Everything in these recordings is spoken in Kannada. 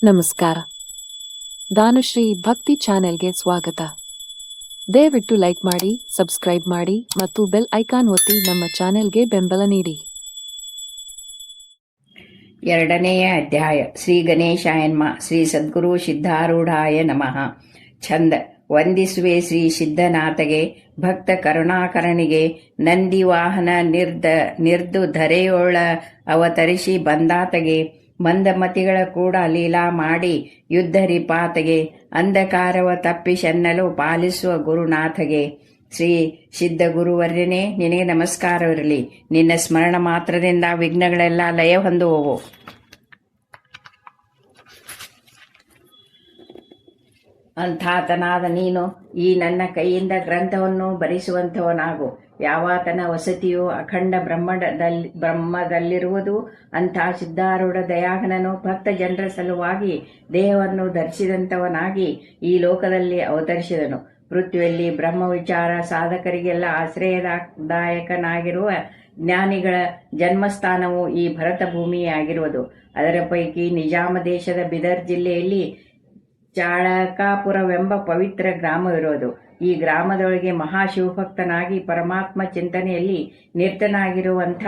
ನಮಸ್ಕಾರ. ದಾನುಶ್ರೀ ಭಕ್ತಿ ಚಾನೆಲ್ಗೆ ಸ್ವಾಗತ. ದಯವಿಟ್ಟು ಲೈಕ್ ಮಾಡಿ, ಸಬ್ಸ್ಕ್ರೈಬ್ ಮಾಡಿ ಮತ್ತು ಬೆಲ್ ಐಕಾನ್ ಒತ್ತಿ ನಮ್ಮ ಚಾನೆಲ್ಗೆ ಬೆಂಬಲ ನೀಡಿ. ಎರಡನೆಯ ಅಧ್ಯಾಯ. ಶ್ರೀ ಗಣೇಶಾಯನ್ಮ. ಶ್ರೀ ಸದ್ಗುರು ಸಿದ್ಧಾರೂಢಾಯ ನಮಃ. ಛಂದ. ವಂದಿಸುವೆ ಶ್ರೀ ಸಿದ್ಧನಾಥಗೆ, ಭಕ್ತ ಕರುಣಾಕರನಿಗೆ, ನಂದಿ ವಾಹನ ನಿರ್ದು ಧರೆಯೊಳ ಅವತರಿಸಿ ಬಂದಾತಗೆ, ಮಂದಮತಿಗಳ ಕೂಡ ಲೀಲಾ ಮಾಡಿ ಯುದ್ಧ ರಿಪಾತಗೆ, ಅಂಧಕಾರವ ತಪ್ಪಿಸೆನ್ನಲು ಪಾಲಿಸುವ ಗುರುನಾಥಗೆ. ಶ್ರೀ ಸಿದ್ಧ ಗುರುವರ್ಯನೇ, ನಿನಗೆ ನಮಸ್ಕಾರವಿರಲಿ. ನಿನ್ನ ಸ್ಮರಣ ಮಾತ್ರದಿಂದ ವಿಘ್ನಗಳೆಲ್ಲ ಲಯ ಹೊಂದುವವು. ಅಂಥಾತನಾದ ನೀನು ಈ ನನ್ನ ಕೈಯಿಂದ ಗ್ರಂಥವನ್ನು ಬರೆಸುವಂಥವನಾಗು. ಯಾವಾತನ ವಸತಿಯು ಅಖಂಡ ಬ್ರಹ್ಮದಲ್ಲಿರುವುದು ಅಂಥ ಸಿದ್ಧಾರೂಢ ದಯಾಘನನು ಭಕ್ತ ಜನರ ಸಲುವಾಗಿ ದೇಹವನ್ನು ಧರಿಸಿದಂಥವನಾಗಿ ಈ ಲೋಕದಲ್ಲಿ ಅವತರಿಸಿದನು. ಪೃಥ್ವಿಯಲ್ಲಿ ಬ್ರಹ್ಮ ವಿಚಾರ ಸಾಧಕರಿಗೆಲ್ಲ ಆಶ್ರಯದಾಯಕನಾಗಿರುವ ಜ್ಞಾನಿಗಳ ಜನ್ಮಸ್ಥಾನವು ಈ ಭರತ ಭೂಮಿಯೇ ಆಗಿರುವುದು. ಅದರ ಪೈಕಿ ನಿಜಾಮ ದೇಶದ ಬಿದರ್ ಜಿಲ್ಲೆಯಲ್ಲಿ ಚಾಳಕಾಪುರವೆಂಬ ಪವಿತ್ರ ಗ್ರಾಮವಿರೋದು. ಈ ಗ್ರಾಮದೊಳಗೆ ಮಹಾಶಿವಭಕ್ತನಾಗಿ ಪರಮಾತ್ಮ ಚಿಂತನೆಯಲ್ಲಿ ನಿರತನಾಗಿರುವಂಥ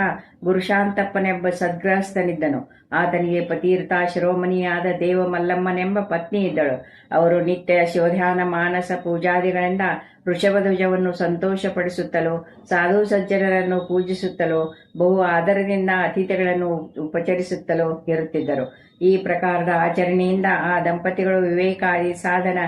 ಗುರುಶಾಂತಪ್ಪನೆಂಬ ಸದ್ಗೃಹಸ್ಥನಿದ್ದನು. ಆತನಿಗೆ ಪತೀರ್ಥ ಶಿರೋಮಣಿಯಾದ ದೇವ ಮಲ್ಲಮ್ಮನೆಂಬ ಪತ್ನಿ ಇದ್ದಳು. ಅವರು ನಿತ್ಯ ಶಿವಧ್ಯಾನ ಮಾನಸ ಪೂಜಾದಿಗಳಿಂದ ವೃಷಭಧ್ವಜವನ್ನು ಸಂತೋಷಪಡಿಸುತ್ತಲೋ, ಸಾಧು ಸಜ್ಜನರನ್ನು ಪೂಜಿಸುತ್ತಲೋ, ಬಹು ಆದರದಿಂದ ಅತಿಥಿಗಳನ್ನು ಉಪಚರಿಸುತ್ತಲೋ ಇರುತ್ತಿದ್ದರು. ಈ ಪ್ರಕಾರದ ಆಚರಣೆಯಿಂದ ಆ ದಂಪತಿಗಳು ವಿವೇಕಾದಿ ಸಾಧನ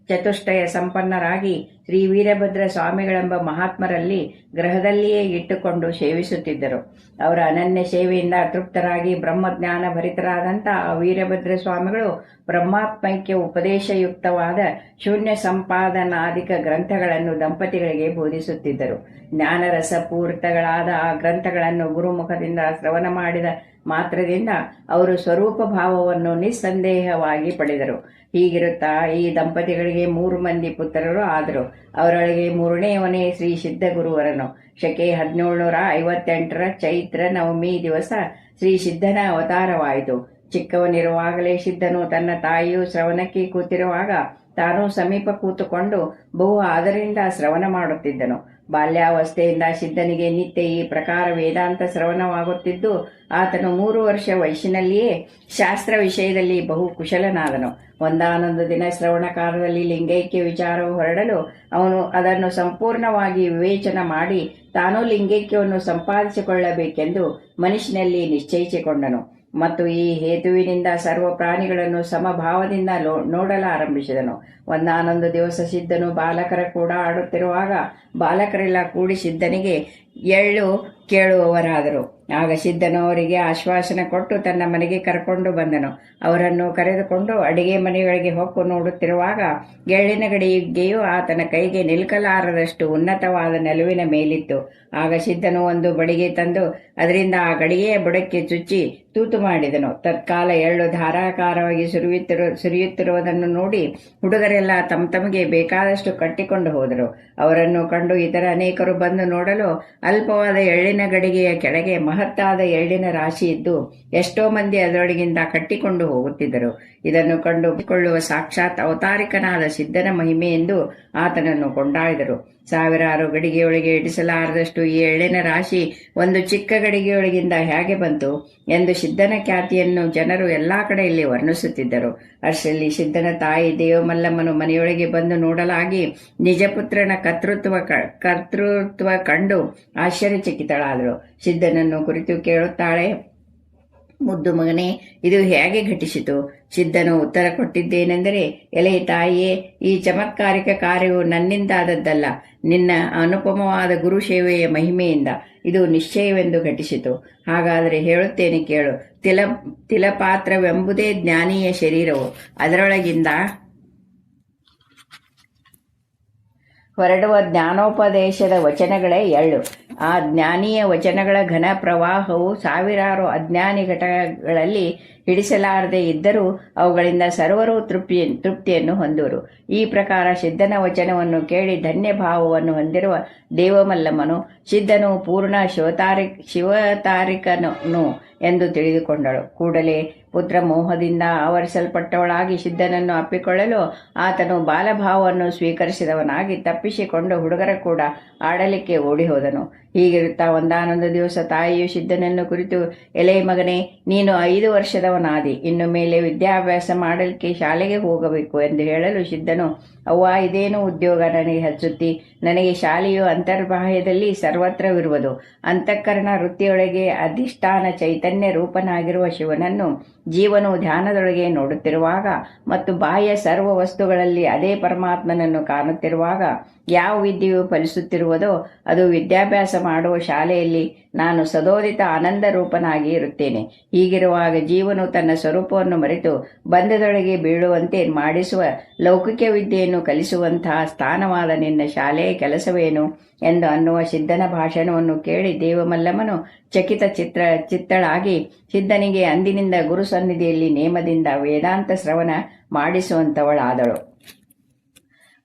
ಚತುಷ್ಟಯ ಸಂಪನ್ನರಾಗಿ ಶ್ರೀ ವೀರಭದ್ರ ಸ್ವಾಮಿಗಳೆಂಬ ಮಹಾತ್ಮರಲ್ಲಿ ಗ್ರಹದಲ್ಲಿಯೇ ಇಟ್ಟುಕೊಂಡು ಸೇವಿಸುತ್ತಿದ್ದರು. ಅವರ ಅನನ್ಯ ಸೇವೆಯಿಂದ ತೃಪ್ತರಾಗಿ ಬ್ರಹ್ಮಜ್ಞಾನ ಭರಿತರಾದಂಥ ಆ ವೀರಭದ್ರ ಸ್ವಾಮಿಗಳು ಬ್ರಹ್ಮಾತ್ಮೈಕ್ಯ ಉಪದೇಶಯುಕ್ತವಾದ ಶೂನ್ಯ ಸಂಪಾದನಾಧಿಕ ಗ್ರಂಥಗಳನ್ನು ದಂಪತಿಗಳಿಗೆ ಬೋಧಿಸುತ್ತಿದ್ದರು. ಜ್ಞಾನರಸಪೂರಿತಗಳಾದ ಆ ಗ್ರಂಥಗಳನ್ನು ಗುರುಮುಖದಿಂದ ಶ್ರವಣ ಮಾಡಿದ ಮಾತ್ರದಿಂದ ಅವರು ಸ್ವರೂಪ ಭಾವವನ್ನು ನಿಸ್ಸಂದೇಹವಾಗಿ ಪಡೆದರು. ಹೀಗಿರುತ್ತಾ ಈ ದಂಪತಿಗಳಿಗೆ 3 ಮಂದಿ ಪುತ್ರರು ಆದರು. ಅವರೊಳಗೆ 3ನೇಯವನೇ ಶ್ರೀ ಸಿದ್ಧ ಗುರುವರನು. ಶಕೆ 1758 ಚೈತ್ರ ನವಮಿ ದಿವಸ ಶ್ರೀ ಸಿದ್ಧನ ಅವತಾರವಾಯಿತು. ಚಿಕ್ಕವನಿರುವಾಗಲೇ ಸಿದ್ಧನು ತನ್ನ ತಾಯಿಯು ಶ್ರವಣಕ್ಕೆ ಕೂತಿರುವಾಗ ತಾನು ಸಮೀಪ ಕೂತುಕೊಂಡು ಬಹು ಆದರಿಂದ ಶ್ರವಣ ಮಾಡುತ್ತಿದ್ದನು. ಬಾಲ್ಯಾವಸ್ಥೆಯಿಂದ ಸಿದ್ಧನಿಗೆ ನಿತ್ಯ ಈ ಪ್ರಕಾರ ವೇದಾಂತ ಶ್ರವಣವಾಗುತ್ತಿದ್ದು ಆತನು 3 ವರ್ಷ ವಯಸ್ಸಿನಲ್ಲಿಯೇ ಶಾಸ್ತ್ರ ವಿಷಯದಲ್ಲಿ ಬಹು ಕುಶಲನಾದನು. ಒಂದಾನೊಂದು ದಿನ ಶ್ರವಣ ಕಾಲದಲ್ಲಿ ಲಿಂಗೈಕ್ಯ ವಿಚಾರವು ಹೊರಡಲು ಅವನು ಅದನ್ನು ಸಂಪೂರ್ಣವಾಗಿ ವಿವೇಚನ ಮಾಡಿ ತಾನೂ ಲಿಂಗೈಕ್ಯವನ್ನು ಸಂಪಾದಿಸಿಕೊಳ್ಳಬೇಕೆಂದು ಮನುಷ್ಯನಲ್ಲಿ ನಿಶ್ಚಯಿಸಿಕೊಂಡನು. ಮತ್ತು ಈ ಹೇತುವಿನಿಂದ ಸರ್ವ ಪ್ರಾಣಿಗಳನ್ನು ಸಮಭಾವದಿಂದ ನೋಡಲಾರಂಭಿಸಿದನು. ಒಂದಾನೊಂದು ದಿವಸ ಸಿದ್ಧನು ಬಾಲಕರ ಕೂಡ ಆಡುತ್ತಿರುವಾಗ ಬಾಲಕರೆಲ್ಲ ಕೂಡಿ ಸಿದ್ಧನಿಗೆ ಎಳ್ಳು ಕೇಳುವವರಾದರು. ಆಗ ಸಿದ್ಧನು ಅವರಿಗೆ ಆಶ್ವಾಸನೆ ಕೊಟ್ಟು ತನ್ನ ಮನೆಗೆ ಕರ್ಕೊಂಡು ಬಂದನು. ಅವರನ್ನು ಕರೆದುಕೊಂಡು ಅಡಿಗೆ ಮನೆಯೊಳಗೆ ಹೊಕ್ಕು ನೋಡುತ್ತಿರುವಾಗ ಎಳ್ಳಿನ ಗಡಿಗೆಯು ಆತನ ಕೈಗೆ ನಿಲ್ಕಲಾರದಷ್ಟು ಉನ್ನತವಾದ ನೆಲುವಿನ ಮೇಲಿತ್ತು. ಆಗ ಸಿದ್ಧನು ಒಂದು ಬಡಿಗೆ ತಂದು ಅದರಿಂದ ಆ ಗಡಿಗೆಯ ಬುಡಕ್ಕೆ ಚುಚ್ಚಿ ತೂತು ಮಾಡಿದನು. ತತ್ಕಾಲ ಎಳ್ಳು ಧಾರಾಕಾರವಾಗಿ ಸುರಿಯುತ್ತಿರುವುದನ್ನು ನೋಡಿ ಹುಡುಗರೆಲ್ಲ ತಮಗೆ ಬೇಕಾದಷ್ಟು ಕಟ್ಟಿಕೊಂಡು ಹೋದರು. ಅವರನ್ನು ಕಂಡು ಇತರ ಅನೇಕರು ಬಂದು ನೋಡಲು ಅಲ್ಪವಾದ ಎಳ್ಳಿನ ಗಡಿಗೆಯ ಕೆಳಗೆ ಮಹತ್ತಾದ ಎಳ್ಳಿನ ರಾಶಿ ಇದ್ದು ಎಷ್ಟೋ ಮಂದಿ ಅದರೊಳಗಿಂದ ಕಟ್ಟಿಕೊಂಡು ಹೋಗುತ್ತಿದ್ದರು. ಇದನ್ನು ಕಂಡುಕೊಳ್ಳುವ ಸಾಕ್ಷಾತ್ ಅವತಾರಿಕನಾದ ಸಿದ್ಧನ ಮಹಿಮೆ ಎಂದು ಆತನನ್ನು ಕೊಂಡಾಡಿದರು. ಸಾವಿರಾರು ಗಡಿಗೆಯೊಳಗೆ ಇಡಿಸಲಾರದಷ್ಟು ಈ ಎಳ್ಳಿನ ರಾಶಿ ಒಂದು ಚಿಕ್ಕ ಗಡಿಗೆಯೊಳಗಿಂದ ಹೇಗೆ ಬಂತು ಎಂದು ಸಿದ್ಧನ ಖ್ಯಾತಿಯನ್ನು ಜನರು ಎಲ್ಲಾ ಕಡೆಯಲ್ಲಿ ವರ್ಣಿಸುತ್ತಿದ್ದರು. ಅಷ್ಟರಲ್ಲಿ ಸಿದ್ಧನ ತಾಯಿ ದೇವಮಲ್ಲಮ್ಮನು ಮನೆಯೊಳಗೆ ಬಂದು ನೋಡಲಾಗಿ ನಿಜಪುತ್ರನ ಕರ್ತೃತ್ವ ಕಂಡು ಆಶ್ಚರ್ಯಚಕಿತಳಾದಳು. ಸಿದ್ಧನನ್ನು ಕುರಿತು ಕೇಳುತ್ತಾಳೆ, ಮುದ್ದು ಮಗನೇ, ಇದು ಹೇಗೆ ಘಟಿಸಿತು? ಸಿದ್ಧನು ಉತ್ತರ ಕೊಟ್ಟಿದ್ದೇನೆಂದರೆ, ಎಲೆ ತಾಯಿಯೇ, ಈ ಚಮತ್ಕಾರಿಕ ಕಾರ್ಯವು ನನ್ನಿಂದಾದದ್ದಲ್ಲ, ನಿನ್ನ ಅನುಪಮವಾದ ಗುರು ಸೇವೆಯ ಮಹಿಮೆಯಿಂದ ಇದು ನಿಶ್ಚಯವೆಂದು ಘಟಿಸಿತು. ಹಾಗಾದರೆ ಹೇಳುತ್ತೇನೆ ಕೇಳು. ತಿಲಪಾತ್ರವೆಂಬುದೇ ಜ್ಞಾನಿಯ ಶರೀರವು. ಅದರೊಳಗಿಂದ ಹೊರಡುವ ಜ್ಞಾನೋಪದೇಶದ ವಚನಗಳೇ ಎಳ್ಳು. ಆ ಜ್ಞಾನೀಯ ವಚನಗಳ ಘನ ಪ್ರವಾಹವು ಸಾವಿರಾರು ಅಜ್ಞಾನಿ ಘಟಗಳಲ್ಲಿ ಹಿಡಿಸಲಾರದೆ ಇದ್ದರೂ ಅವುಗಳಿಂದ ಸರ್ವರೂ ತೃಪ್ತಿಯನ್ನು ಹೊಂದುವರು. ಈ ಪ್ರಕಾರ ಸಿದ್ಧನ ವಚನವನ್ನು ಕೇಳಿ ಧನ್ಯ ಭಾವವನ್ನು ಹೊಂದಿರುವ ದೇವಮಲ್ಲಮ್ಮನು ಸಿದ್ಧನು ಪೂರ್ಣ ಶಿವತಾರಿಕನು ಎಂದು ತಿಳಿದುಕೊಂಡಳು. ಕೂಡಲೇ ಪುತ್ರ ಮೋಹದಿಂದ ಆವರಿಸಲ್ಪಟ್ಟವಳಾಗಿ ಸಿದ್ಧನನ್ನು ಅಪ್ಪಿಕೊಳ್ಳಲು ಆತನು ಬಾಲಭಾವವನ್ನು ಸ್ವೀಕರಿಸಿದವನಾಗಿ ತಪ್ಪಿಸಿಕೊಂಡು ಹುಡುಗರ ಕೂಡ ಆಡಲಿಕ್ಕೆ ಓಡಿ ಹೋದನು. ಹೀಗಿರುತ್ತಾ ಒಂದಾನೊಂದು ದಿವಸ ತಾಯಿಯು ಸಿದ್ಧನನ್ನು ಕುರಿತು, ಎಲೆ ಮಗನೇ, ನೀನು 5 ವರ್ಷದವನಾದಿ, ಇನ್ನು ಮೇಲೆ ವಿದ್ಯಾಭ್ಯಾಸ ಮಾಡಲಿಕ್ಕೆ ಶಾಲೆಗೆ ಹೋಗಬೇಕು ಎಂದು ಹೇಳಲು ಸಿದ್ಧನು, ಅವ್ವ, ಇದೇನು ಉದ್ಯೋಗ ನನಗೆ ಹಚ್ಚುತ್ತಿ? ನನಗೆ ಶಾಲೆಯು ಅಂತರ್ಬಾಹ್ಯದಲ್ಲಿ ಸರ್ವತ್ರವಿರುವುದು. ಅಂತಃಕರಣ ವೃತ್ತಿಯೊಳಗೆ ಅಧಿಷ್ಠಾನ ಚೈತನ್ಯ ರೂಪನಾಗಿರುವ ಶಿವನನ್ನು ಜೀವನು ಧ್ಯಾನದೊಳಗೆ ನೋಡುತ್ತಿರುವಾಗ ಮತ್ತು ಬಾಹ್ಯ ಸರ್ವ ವಸ್ತುಗಳಲ್ಲಿ ಅದೇ ಪರಮಾತ್ಮನನ್ನು ಕಾಣುತ್ತಿರುವಾಗ ಯಾವ ವಿದ್ಯೆಯು ಫಲಿಸುತ್ತಿರುವುದೋ ಅದು ವಿದ್ಯಾಭ್ಯಾಸ ಮಾಡುವ ಶಾಲೆಯಲ್ಲಿ ನಾನು ಸದೋದಿತ ಆನಂದ ರೂಪನಾಗಿ ಇರುತ್ತೇನೆ. ಹೀಗಿರುವಾಗ ಜೀವನು ತನ್ನ ಸ್ವರೂಪವನ್ನು ಮರೆತು ಬಂಧದೊಳಗೆ ಬೀಳುವಂತೆ ಮಾಡಿಸುವ ಲೌಕಿಕ ವಿದ್ಯೆಯನ್ನು ಕಲಿಸುವಂತಹ ಸ್ಥಾನವಾದ ನಿನ್ನ ಶಾಲೆಯ ಕೆಲಸವೇನು ಎಂದು ಅನ್ನುವ ಸಿದ್ಧನ ಭಾಷಣವನ್ನು ಕೇಳಿ ದೇವಮಲ್ಲಮ್ಮನು ಚಿತ್ತಳಾಗಿ ಸಿದ್ಧನಿಗೆ ಅಂದಿನಿಂದ ಗುರು ಸನ್ನಿಧಿಯಲ್ಲಿ ನೇಮದಿಂದ ವೇದಾಂತ ಶ್ರವಣ ಮಾಡಿಸುವಂತವಳಾದಳು.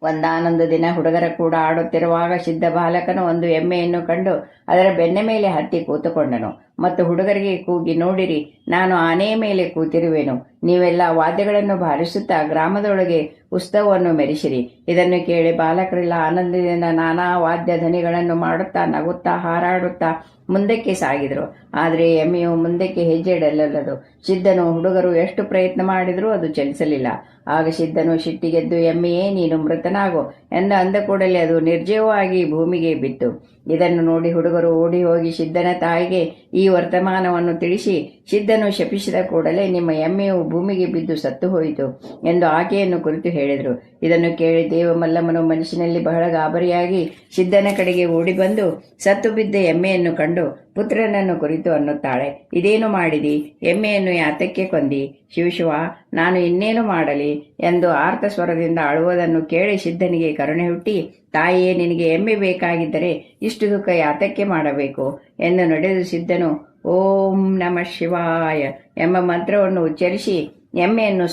ಒಂದಾನೊಂದು ದಿನ ಹುಡುಗರ ಕೂಡ ಆಡುತ್ತಿರುವಾಗ ಸಿದ್ಧ ಬಾಲಕನು ಒಂದು ಎಮ್ಮೆಯನ್ನು ಕಂಡು ಅದರ ಬೆನ್ನ ಮೇಲೆ ಹತ್ತಿ ಕೂತುಕೊಂಡನು ಮತ್ತು ಹುಡುಗರಿಗೆ ಕೂಗಿ, ನೋಡಿರಿ, ನಾನು ಆನೆಯ ಮೇಲೆ ಕೂತಿರುವೆನು. ನೀವೆಲ್ಲ ವಾದ್ಯಗಳನ್ನು ಬಾರಿಸುತ್ತಾ ಗ್ರಾಮದೊಳಗೆ ಉತ್ಸವವನ್ನು ಮೆರೆಸಿರಿ. ಇದನ್ನು ಕೇಳಿ ಬಾಲಕರೆಲ್ಲ ಆನಂದದಿಂದ ನಾನಾ ವಾದ್ಯ ಧ್ವನಿಗಳನ್ನು ಮಾಡುತ್ತಾ ನಗುತ್ತಾ ಹಾರಾಡುತ್ತಾ ಮುಂದಕ್ಕೆ ಸಾಗಿದರು. ಆದರೆ ಎಮ್ಮೆಯು ಮುಂದಕ್ಕೆ ಹೆಜ್ಜೆ ಇಡಲಲ್ಲದು. ಸಿದ್ಧನು ಹುಡುಗರು ಎಷ್ಟು ಪ್ರಯತ್ನ ಮಾಡಿದರೂ ಅದು ಚಲಿಸಲಿಲ್ಲ. ಆಗ ಸಿದ್ಧನು ಸಿಟ್ಟಿಗೆದ್ದು, ಎಮ್ಮೆಯೇ, ನೀನು ಮೃತನಾಗು ಎಂದು ಅಂದ ಕೂಡಲೇ ಅದು ನಿರ್ಜೀವವಾಗಿ ಭೂಮಿಗೆ ಬಿತ್ತು. ಇದನ್ನು ನೋಡಿ ಹುಡುಗರು ಓಡಿ ಹೋಗಿ ಸಿದ್ಧನ ತಾಯಿಗೆ ಈ ವರ್ತಮಾನವನ್ನು ತಿಳಿಸಿ, ಸಿದ್ಧನು ಶಪಿಸಿದ ಕೂಡಲೇ ನಿಮ್ಮ ಎಮ್ಮೆಯು ಭೂಮಿಗೆ ಬಿದ್ದು ಸತ್ತು ಹೋಯಿತು ಎಂದು ಆಕೆಯನ್ನು ಕುರಿತು ಹೇಳಿದರು. ಇದನ್ನು ಕೇಳಿ ದೇವಮಲ್ಲಮ್ಮನು ಮನಸ್ಸಿನಲ್ಲಿ ಬಹಳ ಗಾಬರಿಯಾಗಿ ಸಿದ್ಧನ ಕಡೆಗೆ ಓಡಿ ಬಂದು ಸತ್ತು ಬಿದ್ದ ಎಮ್ಮೆಯನ್ನು ಕಂಡು ಪುತ್ರನನ್ನು ಕುರಿತು ಅನ್ನುತ್ತಾಳೆ, ಇದೇನು ಮಾಡಿದಿ? ಎಮ್ಮೆಯನ್ನು ಯಾತಕ್ಕೆ ಕೊಂದಿ? ಶಿವಶಿವ, ನಾನು ಇನ್ನೇನು ಮಾಡಲಿ ಎಂದು ಆರ್ತ ಸ್ವರದಿಂದ ಅಳುವುದನ್ನು ಕೇಳಿ ಸಿದ್ಧನಿಗೆ ಕರುಣೆ ಹುಟ್ಟಿ, ತಾಯಿಯೇ, ನಿನಗೆ ಎಮ್ಮೆ ಬೇಕಾಗಿದ್ದರೆ ಇಷ್ಟು ದುಃಖ ಯಾತಕ್ಕೆ ಮಾಡಬೇಕು ಎಂದು ನಡೆದು ಸಿದ್ಧನು ಓಂ ನಮಃ ಶಿವಾಯ ಎಂಬ ಮಂತ್ರವನ್ನು ಉಚ್ಚರಿಸಿ ಎಮ್ಮೆಯನ್ನು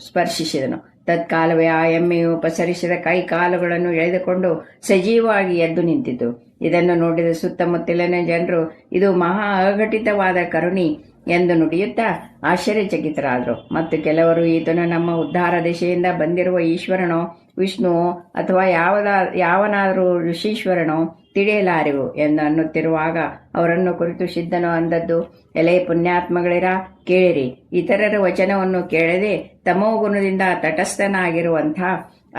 ಸ್ಪರ್ಶಿಸಿದನು. ತತ್ಕಾಲವೇ ಆ ಎಮ್ಮೆಯು ಪಸರಿಸಿದ ಕೈ ಕಾಲುಗಳನ್ನು ಎಳೆದುಕೊಂಡು ಸಜೀವವಾಗಿ ಎದ್ದು ನಿಂತಿತು. ಇದನ್ನು ನೋಡಿದ ಸುತ್ತಮುತ್ತಲಿನ ಜನರು ಇದು ಮಹಾ ಅಘಟಿತವಾದ ಕರುಣಿ ಎಂದು ನುಡಿಯುತ್ತಾ ಆಶ್ಚರ್ಯಚಕಿತರಾದರು. ಮತ್ತು ಕೆಲವರು ಈತನು ನಮ್ಮ ಉದ್ಧಾರ ದಿಶೆಯಿಂದ ಬಂದಿರುವ ಈಶ್ವರನೋ ವಿಷ್ಣುವೋ ಅಥವಾ ಯಾವನಾದರೂ ಋಷೀಶ್ವರನೋ ತಿಳಿಯಲಾರೆವು ಎಂದು ಅನ್ನುತ್ತಿರುವಾಗ ಅವರನ್ನು ಕುರಿತು ಸಿದ್ಧನು ಅಂದದ್ದು, ಎಲೆ ಪುಣ್ಯಾತ್ಮಗಳಿರ, ಕೇಳಿರಿ. ಇತರರ ವಚನವನ್ನು ಕೇಳದೆ ತಮೋಗುಣದಿಂದ ತಟಸ್ಥನಾಗಿರುವಂಥ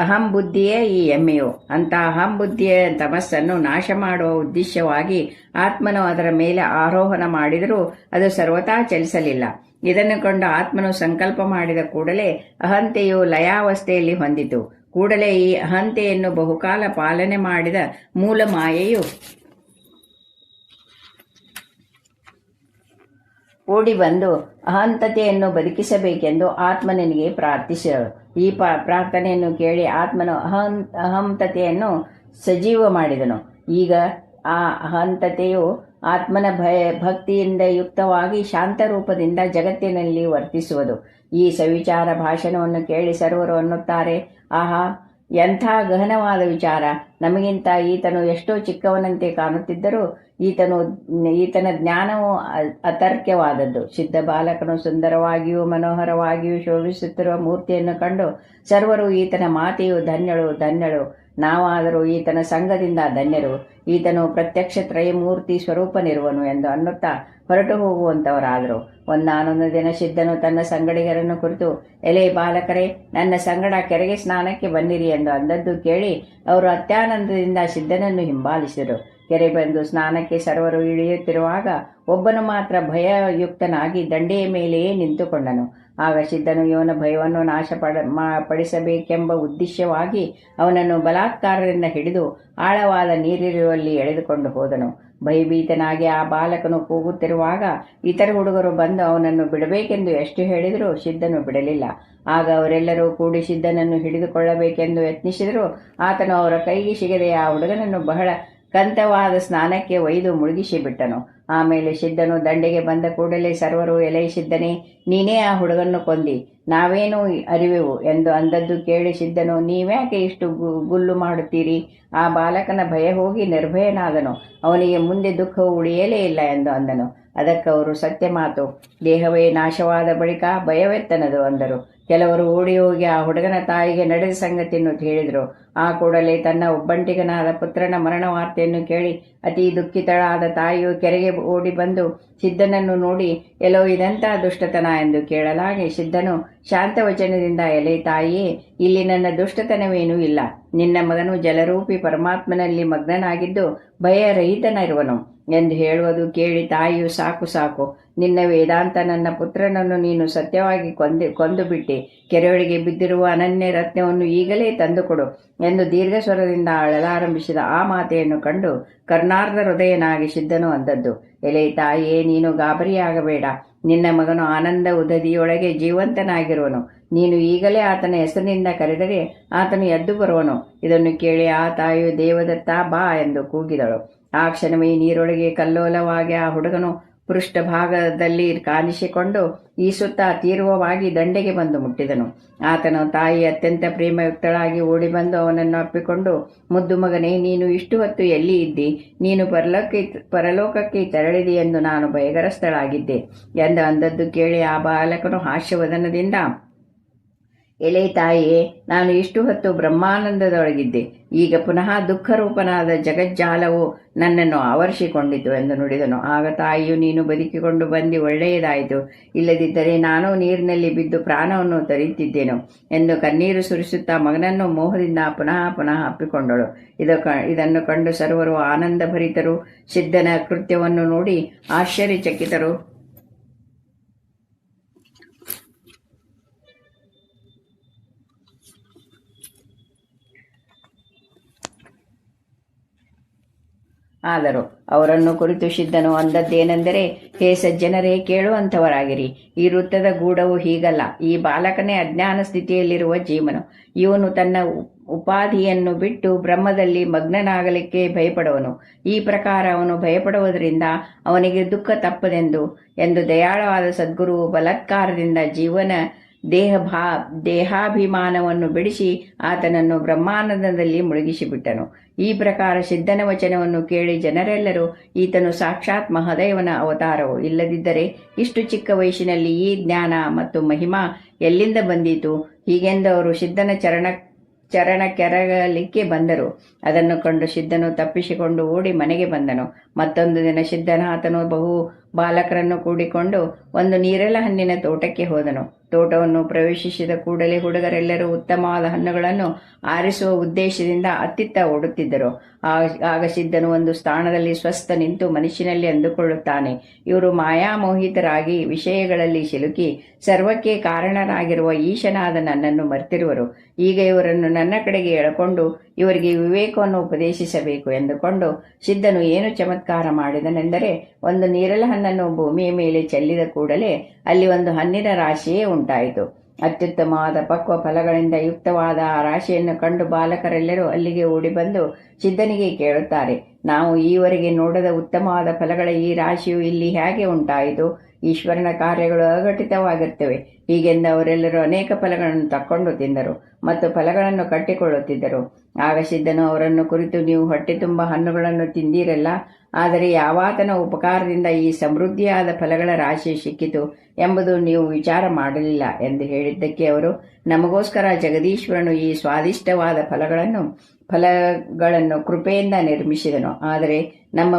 ಅಹಂ ಬುದ್ಧಿಯೇ ಈ ಎಮ್ಮೆಯು. ಅಂತ ಅಹಂ ಬುದ್ಧಿಯ ತಮಸ್ಸನ್ನು ನಾಶ ಮಾಡುವ ಉದ್ದೇಶವಾಗಿ ಆತ್ಮನು ಅದರ ಮೇಲೆ ಆರೋಹಣ ಮಾಡಿದರೂ ಅದು ಸರ್ವತಾ ಚಲಿಸಲಿಲ್ಲ. ಇದನ್ನು ಕೊಂಡು ಆತ್ಮನು ಸಂಕಲ್ಪ ಮಾಡಿದ ಕೂಡಲೇ ಅಹಂತೆಯು ಲಯಾವಸ್ಥೆಯಲ್ಲಿ ಹೊಂದಿತು. ಕೂಡಲೇ ಈ ಅಹಂತೆಯನ್ನು ಬಹುಕಾಲ ಪಾಲನೆ ಮಾಡಿದ ಮೂಲ ಮಾಯೆಯು ಓಡಿ ಬಂದು ಅಹಂತತೆಯನ್ನು ಬದುಕಿಸಬೇಕೆಂದು ಆತ್ಮನಿಗೆ ಪ್ರಾರ್ಥಿಸಿದಳು. ಈ ಪ್ರಾರ್ಥನೆಯನ್ನು ಕೇಳಿ ಆತ್ಮನು ಅಹಂತತೆಯನ್ನು ಸಜೀವ ಮಾಡಿದನು. ಈಗ ಆ ಅಹಂತತೆಯು ಆತ್ಮನ ಭಕ್ತಿಯಿಂದ ಯುಕ್ತವಾಗಿ ಶಾಂತ ರೂಪದಿಂದ ಜಗತ್ತಿನಲ್ಲಿ ವರ್ತಿಸುವುದು. ಈ ಸವಿಚಾರ ಭಾಷಣವನ್ನು ಕೇಳಿ ಸರ್ವರು ಅನ್ನುತ್ತಾರೆ, ಆಹಾ, ಎಂಥ ಗಹನವಾದ ವಿಚಾರ! ನಮಗಿಂತ ಈತನು ಎಷ್ಟೋ ಚಿಕ್ಕವನಂತೆ ಕಾಣುತ್ತಿದ್ದರೂ ಈತನ ಜ್ಞಾನವು ಅತರ್ಕ್ಯವಾದದ್ದು. ಸಿದ್ಧ ಬಾಲಕನು ಸುಂದರವಾಗಿಯೂ ಮನೋಹರವಾಗಿಯೂ ಶೋಭಿಸುತ್ತಿರುವ ಮೂರ್ತಿಯನ್ನು ಕಂಡು ಸರ್ವರು ಈತನ ಮಾತೆಯು ಧನ್ಯಳು ಧನ್ಯಳು, ನಾವಾದರೂ ಈತನ ಸಂಘದಿಂದ ಧನ್ಯರು, ಈತನು ಪ್ರತ್ಯಕ್ಷ ತ್ರಯಮೂರ್ತಿ ಸ್ವರೂಪನಿರುವನು ಎಂದು ಅನ್ನುತ್ತಾ ಹೊರಟು ಹೋಗುವಂತವರಾದರು. ಒಂದಾನೊಂದು ದಿನ ಸಿದ್ಧನು ತನ್ನ ಸಂಗಡಿಗರನ್ನು ಕುರಿತು, ಎಲೆ ಬಾಲಕರೇ, ನನ್ನ ಸಂಗಡ ಕೆರೆಗೆ ಸ್ನಾನಕ್ಕೆ ಬನ್ನಿರಿ ಎಂದು ಅಂದದ್ದು ಕೇಳಿ ಅವರು ಅತ್ಯಾನಂದದಿಂದ ಸಿದ್ಧನನ್ನು ಹಿಂಬಾಲಿಸಿದರು. ಕೆರೆ ಬಂದು ಸ್ನಾನಕ್ಕೆ ಸರ್ವರು ಇಳಿಯುತ್ತಿರುವಾಗ ಒಬ್ಬನು ಮಾತ್ರ ಭಯಯುಕ್ತನಾಗಿ ದಂಡೆಯ ಮೇಲೆಯೇ ನಿಂತುಕೊಂಡನು. ಆಗ ಸಿದ್ಧನು ಇವನ ಭಯವನ್ನು ಪಡಿಸಬೇಕೆಂಬ ಉದ್ದೇಶವಾಗಿ ಅವನನ್ನು ಬಲಾತ್ಕಾರದಿಂದ ಹಿಡಿದು ಆಳವಾದ ನೀರಿರುವಲ್ಲಿ ಎಳೆದುಕೊಂಡು ಹೋದನು. ಭಯಭೀತನಾಗಿ ಆ ಬಾಲಕನು ಕೂಗುತ್ತಿರುವಾಗ ಇತರ ಹುಡುಗರು ಬಂದು ಅವನನ್ನು ಬಿಡಬೇಕೆಂದು ಎಷ್ಟು ಹೇಳಿದರೂ ಸಿದ್ಧನು ಬಿಡಲಿಲ್ಲ. ಆಗ ಅವರೆಲ್ಲರೂ ಕೂಡಿ ಸಿದ್ಧನನ್ನು ಹಿಡಿದುಕೊಳ್ಳಬೇಕೆಂದು ಯತ್ನಿಸಿದರೂ ಆತನು ಅವರ ಕೈಗೆ ಸಿಗದೆ ಆ ಹುಡುಗನನ್ನು ಬಹಳ ಕಂತವಾದ ಸ್ನಾನಕ್ಕೆ ಒಯ್ದು ಮುಳುಗಿಸಿ ಬಿಟ್ಟನು. ಆಮೇಲೆ ಸಿದ್ಧನು ದಂಡೆಗೆ ಬಂದ ಕೂಡಲೇ ಸರ್ವರು, ಎಲೆ ಸಿದ್ಧನೇ, ನೀನೇ ಆ ಹುಡುಗನ್ನು ಕೊಂದಿ, ನಾವೇನು ಅರಿವೆವು ಎಂದು ಅಂದದ್ದು ಕೇಳಿ ಸಿದ್ಧನು, ನೀವ್ಯಾಕೆ ಇಷ್ಟು ಗುಲ್ಲು ಮಾಡುತ್ತೀರಿ? ಆ ಬಾಲಕನ ಭಯ ಹೋಗಿ ನಿರ್ಭಯನಾದನು, ಅವನಿಗೆ ಮುಂದೆ ದುಃಖವು ಉಳಿಯಲೇ ಇಲ್ಲ ಎಂದು ಅಂದನು. ಅದಕ್ಕವರು, ಸತ್ಯ ಮಾತು, ದೇಹವೇ ನಾಶವಾದ ಬಳಿಕ ಭಯವೆತ್ತನದು ಅಂದರು. ಕೆಲವರು ಓಡಿ ಹೋಗಿ ಆ ಹುಡುಗನ ತಾಯಿಗೆ ನಡೆದ ಸಂಗತಿಯನ್ನು ಹೇಳಿದರು. ಆ ಕೂಡಲೇ ತನ್ನ ಒಬ್ಬಂಟಿಗನಾದ ಪುತ್ರನ ಮರಣ ವಾರ್ತೆಯನ್ನು ಕೇಳಿ ಅತಿ ದುಃಖಿತಳಾದ ತಾಯಿಯು ಕೆರೆಗೆ ಓಡಿ ಬಂದು ಸಿದ್ಧನನ್ನು ನೋಡಿ, ಎಲ್ಲೋ ಇದಂಥ ದುಷ್ಟತನ ಎಂದು ಕೇಳಲಾಗಿ ಸಿದ್ಧನು ಶಾಂತವಚನದಿಂದ, ಎಲೆ ತಾಯಿಯೇ, ಇಲ್ಲಿ ನನ್ನ ದುಷ್ಟತನವೇನೂ ಇಲ್ಲ. ನಿನ್ನ ಮಗನು ಜಲರೂಪಿ ಪರಮಾತ್ಮನಲ್ಲಿ ಮಗ್ನನಾಗಿದ್ದು ಭಯರಹಿತನಿರುವನು ಎಂದು ಹೇಳುವುದು ಕೇಳಿ ತಾಯಿಯು, ಸಾಕು ಸಾಕು, ನಿನ್ನ ವೇದಾಂತ, ನನ್ನ ಪುತ್ರನನ್ನು ನೀನು ಸತ್ಯವಾಗಿ ಕೊಂದು ಬಿಟ್ಟೆ. ಕೆರೆಯೊಳಗೆ ಬಿದ್ದಿರುವ ಅನನ್ಯ ರತ್ನವನ್ನು ಈಗಲೇ ತಂದುಕೊಡು ಎಂದು ದೀರ್ಘ ಸ್ವರದಿಂದ ಅಳಲಾರಂಭಿಸಿದ ಆ ಮಾತೆಯನ್ನು ಕಂಡು ಕರ್ಣಾರ್ಧ ಹೃದಯನಾಗಿ ಸಿದ್ಧನು ಅಂದದ್ದು, ಎಲೆ ತಾಯಿಯೇ, ನೀನು ಗಾಬರಿಯಾಗಬೇಡ. ನಿನ್ನ ಮಗನು ಆನಂದ ಉದದಿಯೊಳಗೆ ಜೀವಂತನಾಗಿರುವನು. ನೀನು ಈಗಲೇ ಆತನ ಹೆಸರಿನಿಂದ ಕರೆದರೆ ಆತನು ಎದ್ದು ಬರುವನು. ಇದನ್ನು ಕೇಳಿ ಆ ತಾಯಿಯು, ದೇವದತ್ತ ಬಾ ಎಂದು ಕೂಗಿದಳು. ಆ ಕ್ಷಣವೇ ನೀರೊಳಗೆ ಕಲ್ಲೋಲವಾಗಿ ಆ ಹುಡುಗನು ಪೃಷ್ಠಭಾಗದಲ್ಲಿ ಕಾಣಿಸಿಕೊಂಡು ಈಸುತ್ತಾ ತೀವ್ರವಾಗಿ ದಂಡೆಗೆ ಬಂದು ಮುಟ್ಟಿದನು. ಆತನ ತಾಯಿ ಅತ್ಯಂತ ಪ್ರೇಮಯುಕ್ತಳಾಗಿ ಓಡಿ ಬಂದು ಅವನನ್ನು ಅಪ್ಪಿಕೊಂಡು, ಮುದ್ದು ಮಗನೇ, ನೀನು ಇಷ್ಟು ಹೊತ್ತು ಎಲ್ಲಿ ಇದ್ದಿ? ನೀನು ಪರಲೋಕಕ್ಕೆ ತೆರಳಿದೆ ಎಂದು ನಾನು ಭಯಗ್ರಸ್ತಳಾಗಿದ್ದೆ ಎಂದು ಅಂದದ್ದು ಕೇಳಿ ಆ ಬಾಲಕನು ಹಾಸ್ಯವದನದಿಂದ, ಎಲೆ ತಾಯಿಯೇ, ನಾನು ಇಷ್ಟು ಹೊತ್ತು ಬ್ರಹ್ಮಾನಂದದೊಳಗಿದ್ದೆ. ಈಗ ಪುನಃ ದುಃಖರೂಪನಾದ ಜಗಜ್ಜಾಲವು ನನ್ನನ್ನು ಆವರಿಸಿಕೊಂಡಿತು ಎಂದು ನುಡಿದನು. ಆಗ ತಾಯಿಯು, ನೀನು ಬದುಕಿಕೊಂಡು ಬಂದು ಒಳ್ಳೆಯದಾಯಿತು, ಇಲ್ಲದಿದ್ದರೆ ನಾನು ನೀರಿನಲ್ಲಿ ಬಿದ್ದು ಪ್ರಾಣವನ್ನು ತೊರೆಯುತ್ತಿದ್ದೇನು ಎಂದು ಕಣ್ಣೀರು ಸುರಿಸುತ್ತಾ ಮಗನನ್ನು ಮೋಹದಿಂದ ಪುನಃ ಅಪ್ಪಿಕೊಂಡಳು. ಇದನ್ನು ಕಂಡು ಸರ್ವರು ಆನಂದಭರಿತರು. ಸಿದ್ಧನ ಕೃತ್ಯವನ್ನು ನೋಡಿ ಆಶ್ಚರ್ಯಚಕಿತರು. ಆದರೂ ಅವರನ್ನು ಕುರಿತು ಸಿದ್ಧನು ಅಂದದ್ದೇನೆಂದರೆ, ಹೇ ಸಜ್ಜನರೇ, ಕೇಳುವಂಥವರಾಗಿರಿ. ಈ ವೃತ್ತದ ಗೂಢವು ಹೀಗಲ್ಲ. ಈ ಬಾಲಕನೇ ಅಜ್ಞಾನ ಸ್ಥಿತಿಯಲ್ಲಿರುವ ಜೀವನು. ಇವನು ತನ್ನ ಉಪಾಧಿಯನ್ನು ಬಿಟ್ಟು ಬ್ರಹ್ಮದಲ್ಲಿ ಮಗ್ನನಾಗಲಿಕ್ಕೆ ಭಯಪಡುವನು. ಈ ಪ್ರಕಾರ ಅವನು ಭಯಪಡುವುದರಿಂದ ಅವನಿಗೆ ದುಃಖ ತಪ್ಪದೆಂದು ಎಂದು ದಯಾಳವಾದ ಸದ್ಗುರುವು ಬಲಾತ್ಕಾರದಿಂದ ಜೀವನ ದೇಹಾಭಿಮಾನವನ್ನು ಬಿಡಿಸಿ ಆತನನ್ನು ಬ್ರಹ್ಮಾನಂದದಲ್ಲಿ ಮುಳುಗಿಸಿಬಿಟ್ಟನು. ಈ ಪ್ರಕಾರ ಸಿದ್ಧನ ವಚನವನ್ನು ಕೇಳಿ ಜನರೆಲ್ಲರೂ, ಈತನು ಸಾಕ್ಷಾತ್ ಮಹದೇವನ ಅವತಾರವು, ಇಲ್ಲದಿದ್ದರೆ ಇಷ್ಟು ಚಿಕ್ಕ ವಯಸ್ಸಿನಲ್ಲಿ ಈ ಜ್ಞಾನ ಮತ್ತು ಮಹಿಮಾ ಎಲ್ಲಿಂದ ಬಂದೀತು? ಹೀಗೆಂದು ಅವರು ಸಿದ್ಧನ ಚರಣ ಕೆರಗಲಿಕ್ಕೆ ಬಂದರು. ಅದನ್ನು ಕಂಡು ಸಿದ್ಧನು ತಪ್ಪಿಸಿಕೊಂಡು ಓಡಿ ಮನೆಗೆ ಬಂದನು. ಮತ್ತೊಂದು ದಿನ ಸಿದ್ಧನಾಥನು ಬಹು ಬಾಲಕರನ್ನು ಕೂಡಿಕೊಂಡು ಒಂದು ನೀರೆಲ ಹಣ್ಣಿನ ತೋಟಕ್ಕೆ ಹೋದನು. ತೋಟವನ್ನು ಪ್ರವೇಶಿಸಿದ ಕೂಡಲೇ ಹುಡುಗರೆಲ್ಲರೂ ಉತ್ತಮವಾದ ಹಣ್ಣುಗಳನ್ನು ಆರಿಸುವ ಉದ್ದೇಶದಿಂದ ಅತ್ತಿತ್ತ ಓಡುತ್ತಿದ್ದರು. ಆಗ ಸಿದ್ಧನು ಒಂದು ಸ್ಥಾನದಲ್ಲಿ ಸ್ವಸ್ಥ ನಿಂತು ಮನುಷ್ಯನಲ್ಲಿ ಅಂದುಕೊಳ್ಳುತ್ತಾನೆ, ಇವರು ಮಾಯಾಮೋಹಿತರಾಗಿ ವಿಷಯಗಳಲ್ಲಿ ಸಿಲುಕಿ ಸರ್ವಕ್ಕೆ ಕಾರಣರಾಗಿರುವ ಈಶನಾದ ನನ್ನನ್ನು ಮರ್ತಿರುವರು. ಈಗ ಇವರನ್ನು ನನ್ನ ಕಡೆಗೆ ಎಳಕೊಂಡು ಇವರಿಗೆ ವಿವೇಕವನ್ನು ಉಪದೇಶಿಸಬೇಕು ಎಂದುಕೊಂಡು ಸಿದ್ಧನು ಏನು ಚಮತ್ಕಾರ ಮಾಡಿದನೆಂದರೆ, ಒಂದು ನೀರಲ ಹಣ್ಣನ್ನು ಭೂಮಿಯ ಮೇಲೆ ಚೆಲ್ಲಿದ ಕೂಡಲೇ ಅಲ್ಲಿ ಒಂದು ಹಣ್ಣಿನ ರಾಶಿಯೇ ಉಂಟಾಯಿತು. ಅತ್ಯುತ್ತಮವಾದ ಪಕ್ವ ಫಲಗಳಿಂದ ಯುಕ್ತವಾದ ಆ ರಾಶಿಯನ್ನು ಕಂಡು ಬಾಲಕರೆಲ್ಲರೂ ಅಲ್ಲಿಗೆ ಓಡಿ ಬಂದು ಸಿದ್ಧನಿಗೆ ಕೇಳುತ್ತಾರೆ, ನಾವು ಈವರೆಗೆ ನೋಡದ ಉತ್ತಮವಾದ ಫಲಗಳ ಈ ರಾಶಿಯು ಇಲ್ಲಿ ಹೇಗೆ ಉಂಟಾಯಿತು? ಈಶ್ವರನ ಕಾರ್ಯಗಳು ಅಘಟಿತವಾಗಿರ್ತವೆ. ಹೀಗೆಂದು ಅವರೆಲ್ಲರೂ ಅನೇಕ ಫಲಗಳನ್ನು ತಕ್ಕೊಂಡು ತಿಂದರು ಮತ್ತು ಫಲಗಳನ್ನು ಕಟ್ಟಿಕೊಳ್ಳುತ್ತಿದ್ದರು. ಆಗ ಸಿದ್ಧನು ಅವರನ್ನು ಕುರಿತು, ನೀವು ಹೊಟ್ಟೆ ತುಂಬ ಹಣ್ಣುಗಳನ್ನು ತಿಂದಿರಲ್ಲ, ಆದರೆ ಯಾವಾತನ ಉಪಕಾರದಿಂದ ಈ ಸಮೃದ್ಧಿಯಾದ ಫಲಗಳ ರಾಶಿ ಸಿಕ್ಕಿತು ಎಂಬುದು ನೀವು ವಿಚಾರ ಮಾಡಲಿಲ್ಲ ಎಂದು ಹೇಳಿದ್ದಕ್ಕೆ ಅವರು, ನಮಗೋಸ್ಕರ ಜಗದೀಶ್ವರನು ಈ ಸ್ವಾದಿಷ್ಟವಾದ ಫಲಗಳನ್ನು ಕೃಪೆಯಿಂದ ನಿರ್ಮಿಸಿದನು. ಆದರೆ ನಮ್ಮ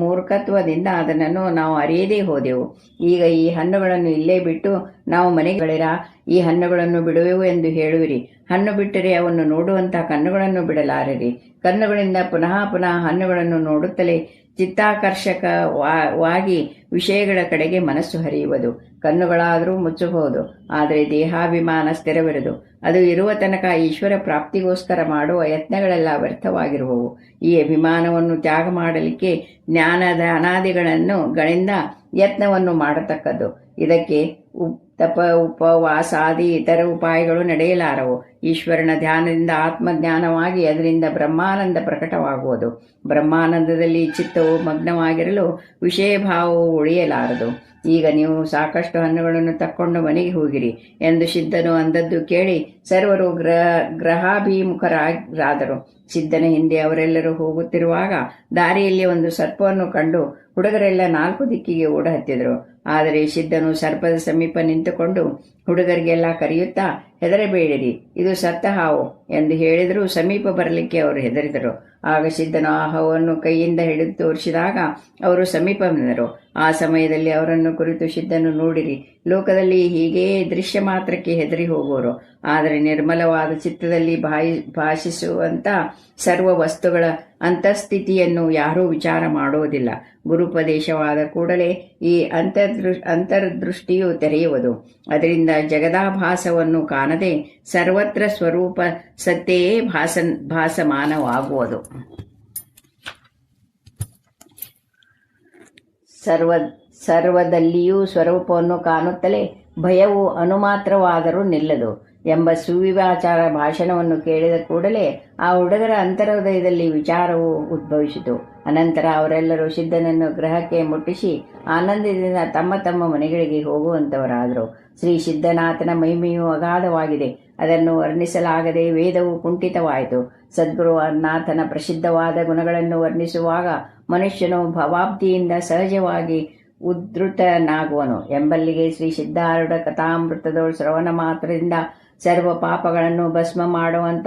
ಮೂರ್ಖತ್ವದಿಂದ ಅದನ್ನು ನಾವು ಅರಿಯದೇ ಹೋದೆವು. ಈಗ ಈ ಹಣ್ಣುಗಳನ್ನು ಇಲ್ಲೇ ಬಿಟ್ಟು ನಾವು ಮನೆಗಳಿರ ಈ ಹಣ್ಣುಗಳನ್ನು ಬಿಡುವೆವು ಎಂದು ಹೇಳುವಿರಿ. ಹಣ್ಣು ಬಿಟ್ಟರೆ ಅವನ್ನು ನೋಡುವಂತಹ ಕಣ್ಣುಗಳನ್ನು ಬಿಡಲಾರಿರಿ. ಕಣ್ಣುಗಳಿಂದ ಪುನಃ ಹಣ್ಣುಗಳನ್ನು ನೋಡುತ್ತಲೇ ಚಿತ್ತಾಕರ್ಷಕವಾಗಿ ವಿಷಯಗಳ ಕಡೆಗೆ ಮನಸ್ಸು ಹರಿಯುವುದು. ಕಣ್ಣುಗಳಾದರೂ ಮುಚ್ಚಬಹುದು, ಆದರೆ ದೇಹಾಭಿಮಾನ ಸ್ಥಿರವಿರದು. ಅದು ಇರುವ ತನಕ ಈಶ್ವರ ಪ್ರಾಪ್ತಿಗೋಸ್ಕರ ಮಾಡುವ ಯತ್ನಗಳೆಲ್ಲ ವ್ಯರ್ಥವಾಗಿರುವವು. ಈ ಅಭಿಮಾನವನ್ನು ತ್ಯಾಗ ಮಾಡಲಿಕ್ಕೆ ಜ್ಞಾನದ ಗಳಿಂದ ಯತ್ನವನ್ನು ಮಾಡತಕ್ಕದ್ದು. ಇದಕ್ಕೆ ಉಕ್ತ ತಪ ಉಪವಾಸಾದಿ ಇತರ ಉಪಾಯಗಳು ನಡೆಯಲಾರವು. ಈಶ್ವರನ ಧ್ಯಾನದಿಂದ ಆತ್ಮಜ್ಞಾನವಾಗಿ ಅದರಿಂದ ಬ್ರಹ್ಮಾನಂದ ಪ್ರಕಟವಾಗುವುದು. ಬ್ರಹ್ಮಾನಂದದಲ್ಲಿ ಚಿತ್ತವು ಮಗ್ನವಾಗಿರಲು ವಿಷಯಭಾವವು ಉಳಿಯಲಾರದು. ಈಗ ನೀವು ಸಾಕಷ್ಟು ಹಣ್ಣುಗಳನ್ನು ತಕ್ಕೊಂಡು ಮನೆಗೆ ಹೋಗಿರಿ ಎಂದು ಸಿದ್ಧನು ಅಂದದ್ದು ಕೇಳಿ ಸರ್ವರು ಗ್ರಹಾಭಿಮುಖರಾದರು. ಸಿದ್ಧನ ಹಿಂದೆ ಅವರೆಲ್ಲರೂ ಹೋಗುತ್ತಿರುವಾಗ ದಾರಿಯಲ್ಲಿ ಒಂದು ಸರ್ಪವನ್ನು ಕಂಡು ಹುಡುಗರೆಲ್ಲ 4 ದಿಕ್ಕಿಗೆ ಓಡ ಹತ್ತಿದರು. ಆದರೆ ಸಿದ್ಧನು ಸರ್ಪದ ಸಮೀಪ ನಿಂತುಕೊಂಡು ಹುಡುಗರಿಗೆಲ್ಲ ಕರೆಯುತ್ತಾ, ಹೆದರಬೇಡಿರಿ, ಇದು ಸತ್ತ ಹಾವು ಎಂದು ಹೇಳಿದರೂ ಸಮೀಪ ಬರಲಿಕ್ಕೆ ಅವರು ಹೆದರಿದರು. ಆಗ ಸಿದ್ಧನು ಆ ಹಾವನ್ನು ಕೈಯಿಂದ ಹಿಡಿದು ತೋರಿಸಿದಾಗ ಅವರು ಸಮೀಪ ಬಂದರು. ಆ ಸಮಯದಲ್ಲಿ ಅವರನ್ನು ಕುರಿತು ಸಿದ್ಧನು, ನೋಡಿರಿ, ಲೋಕದಲ್ಲಿ ಹೀಗೇ ದೃಶ್ಯ ಮಾತ್ರಕ್ಕೆ ಹೆದರಿ ಹೋಗುವರು, ಆದರೆ ನಿರ್ಮಲವಾದ ಚಿತ್ತದಲ್ಲಿ ಭಾಷಿಸುವಂಥ ಸರ್ವ ವಸ್ತುಗಳ ಅಂತಸ್ಥಿತಿಯನ್ನು ಯಾರೂ ವಿಚಾರ ಮಾಡುವುದಿಲ್ಲ. ಗುರುಪದೇಶವಾದ ಕೂಡಲೇ ಈ ಅಂತರ್ದೃಷ್ಟಿಯು ತೆರೆಯುವುದು. ಅದರಿಂದ ಜಗದಾಭಾಸವನ್ನು ಕಾಣದೆ ಸರ್ವತ್ರ ಸ್ವರೂಪ ಸತ್ತೆಯೇ ಭಾಸಮಾನವಾಗುವುದು. ಸರ್ವದಲ್ಲಿಯೂ ಸ್ವರೂಪವನ್ನು ಕಾಣುತ್ತಲೇ ಭಯವು ಅನುಮಾತ್ರವಾದರೂ ನಿಲ್ಲದು ಎಂಬ ಸುವಿಚಾರ ಭಾಷಣವನ್ನು ಕೇಳಿದ ಕೂಡಲೇ ಆ ಹುಡುಗರ ಅಂತರ್ಹೃದಯದಲ್ಲಿ ವಿಚಾರವು ಉದ್ಭವಿಸಿತು. ಅನಂತರ ಅವರೆಲ್ಲರೂ ಸಿದ್ಧನನ್ನು ಗೃಹಕ್ಕೆ ಮುಟ್ಟಿಸಿ ಆನಂದದಿಂದ ತಮ್ಮ ತಮ್ಮ ಮನೆಗಳಿಗೆ ಹೋಗುವಂತವರಾದರು. ಶ್ರೀ ಸಿದ್ಧನಾಥನ ಮಹಿಮೆಯು ಅಗಾಧವಾಗಿದೆ. ಅದನ್ನು ವರ್ಣಿಸಲಾಗದೆ ವೇದವು ಕುಂಠಿತವಾಯಿತು. ಸದ್ಗುರು ನಾಥನ ಪ್ರಸಿದ್ಧವಾದ ಗುಣಗಳನ್ನು ವರ್ಣಿಸುವಾಗ ಮನುಷ್ಯನು ಭವಾಬ್ದಿಯಿಂದ ಸಹಜವಾಗಿ ಉದ್ಧೃತನಾಗುವನು ಎಂಬಲ್ಲಿಗೆ ಶ್ರೀ ಸಿದ್ಧಾರೂಢ ಕಥಾಮೃತದೋಳು ಶ್ರವಣ ಮಾತ್ರದಿಂದ ಸರ್ವ ಪಾಪಗಳನ್ನು ಭಸ್ಮ ಮಾಡುವಂಥ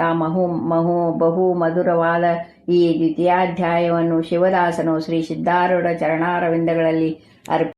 ಬಹು ಮಧುರವಾದ ಈ ದ್ವಿತೀಯಾಧ್ಯಾಯವನ್ನು ಶಿವದಾಸನು ಶ್ರೀ ಸಿದ್ಧಾರೂಢ ಚರಣಾರವಿಂದಗಳಲ್ಲಿ